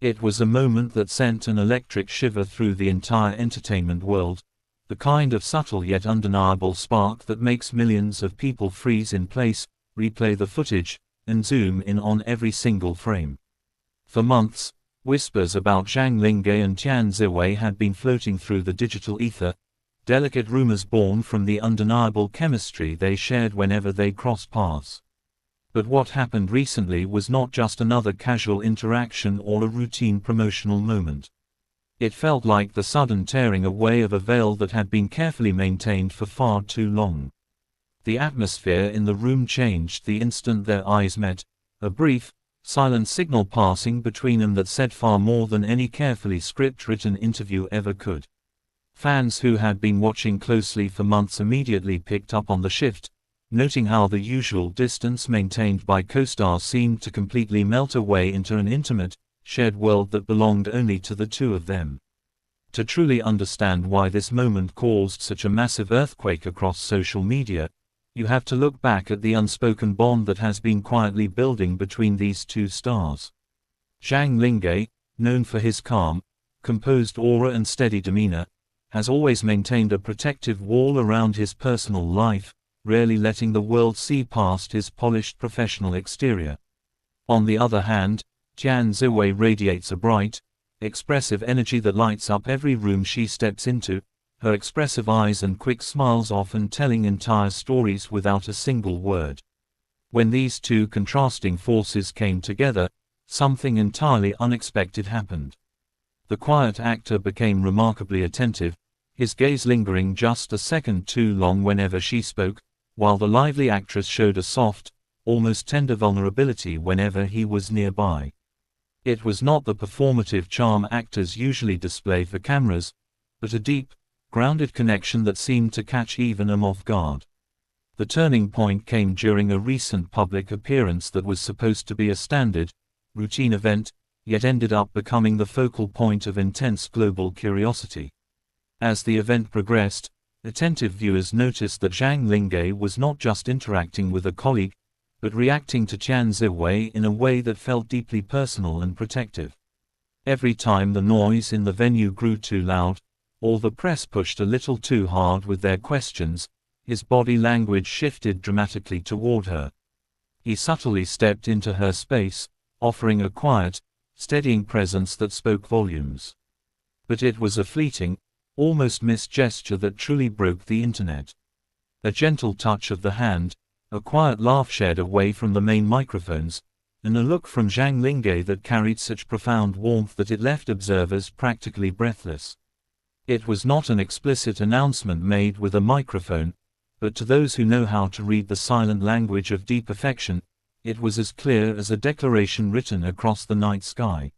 It was a moment that sent an electric shiver through the entire entertainment world, the kind of subtle yet undeniable spark that makes millions of people freeze in place, replay the footage, and zoom in on every single frame. For months, whispers about Zhang Linghe and Tian Xiwei had been floating through the digital ether, delicate rumors born from the undeniable chemistry they shared whenever they crossed paths. But what happened recently was not just another casual interaction or a routine promotional moment. It felt like the sudden tearing away of a veil that had been carefully maintained for far too long. The atmosphere in the room changed the instant their eyes met, a brief, silent signal passing between them that said far more than any carefully script-written interview ever could. Fans who had been watching closely for months immediately picked up on the shift, noting how the usual distance maintained by co-stars seemed to completely melt away into an intimate, shared world that belonged only to the two of them. To truly understand why this moment caused such a massive earthquake across social media, you have to look back at the unspoken bond that has been quietly building between these two stars. Zhang Linghe, known for his calm, composed aura and steady demeanor, has always maintained a protective wall around his personal life, rarely letting the world see past his polished professional exterior. On the other hand, Tian Xiwei radiates a bright, expressive energy that lights up every room she steps into, her expressive eyes and quick smiles often telling entire stories without a single word. When these two contrasting forces came together, something entirely unexpected happened. The quiet actor became remarkably attentive, his gaze lingering just a second too long whenever she spoke, while the lively actress showed a soft, almost tender vulnerability whenever he was nearby. It was not the performative charm actors usually display for cameras, but a deep, grounded connection that seemed to catch even them off guard. The turning point came during a recent public appearance that was supposed to be a standard, routine event, yet ended up becoming the focal point of intense global curiosity. As the event progressed, attentive viewers noticed that Zhang Linghe was not just interacting with a colleague, but reacting to Tian Xiwei in a way that felt deeply personal and protective. Every time the noise in the venue grew too loud, or the press pushed a little too hard with their questions, his body language shifted dramatically toward her. He subtly stepped into her space, offering a quiet, steadying presence that spoke volumes. But it was a fleeting, almost missed gesture that truly broke the internet. A gentle touch of the hand, a quiet laugh shared away from the main microphones, and a look from Zhang Linghe that carried such profound warmth that it left observers practically breathless. It was not an explicit announcement made with a microphone, but to those who know how to read the silent language of deep affection, it was as clear as a declaration written across the night sky.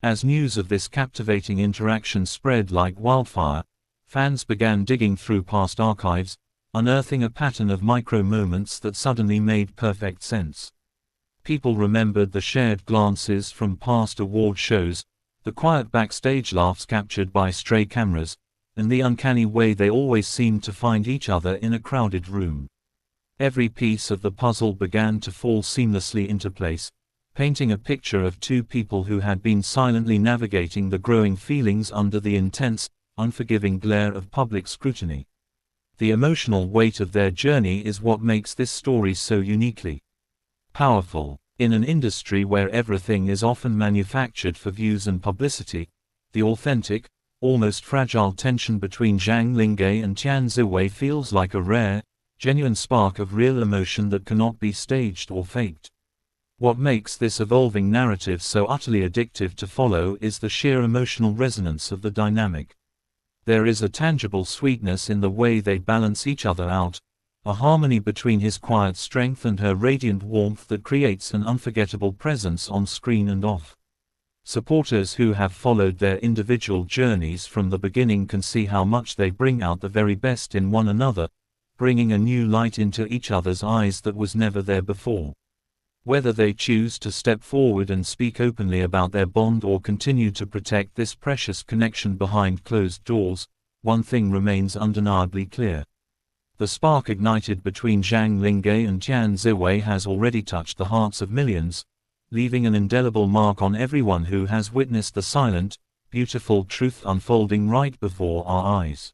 As news of this captivating interaction spread like wildfire, fans began digging through past archives, unearthing a pattern of micro-moments that suddenly made perfect sense. People remembered the shared glances from past award shows, the quiet backstage laughs captured by stray cameras, and the uncanny way they always seemed to find each other in a crowded room. Every piece of the puzzle began to fall seamlessly into place, painting a picture of two people who had been silently navigating the growing feelings under the intense, unforgiving glare of public scrutiny. The emotional weight of their journey is what makes this story so uniquely powerful. In an industry where everything is often manufactured for views and publicity, the authentic, almost fragile tension between Zhang Linghe and Tian Xiwei feels like a rare, genuine spark of real emotion that cannot be staged or faked. What makes this evolving narrative so utterly addictive to follow is the sheer emotional resonance of the dynamic. There is a tangible sweetness in the way they balance each other out, a harmony between his quiet strength and her radiant warmth that creates an unforgettable presence on screen and off. Supporters who have followed their individual journeys from the beginning can see how much they bring out the very best in one another, bringing a new light into each other's eyes that was never there before. Whether they choose to step forward and speak openly about their bond or continue to protect this precious connection behind closed doors, one thing remains undeniably clear. The spark ignited between Zhang Linghe and Tian Xiwei has already touched the hearts of millions, leaving an indelible mark on everyone who has witnessed the silent, beautiful truth unfolding right before our eyes.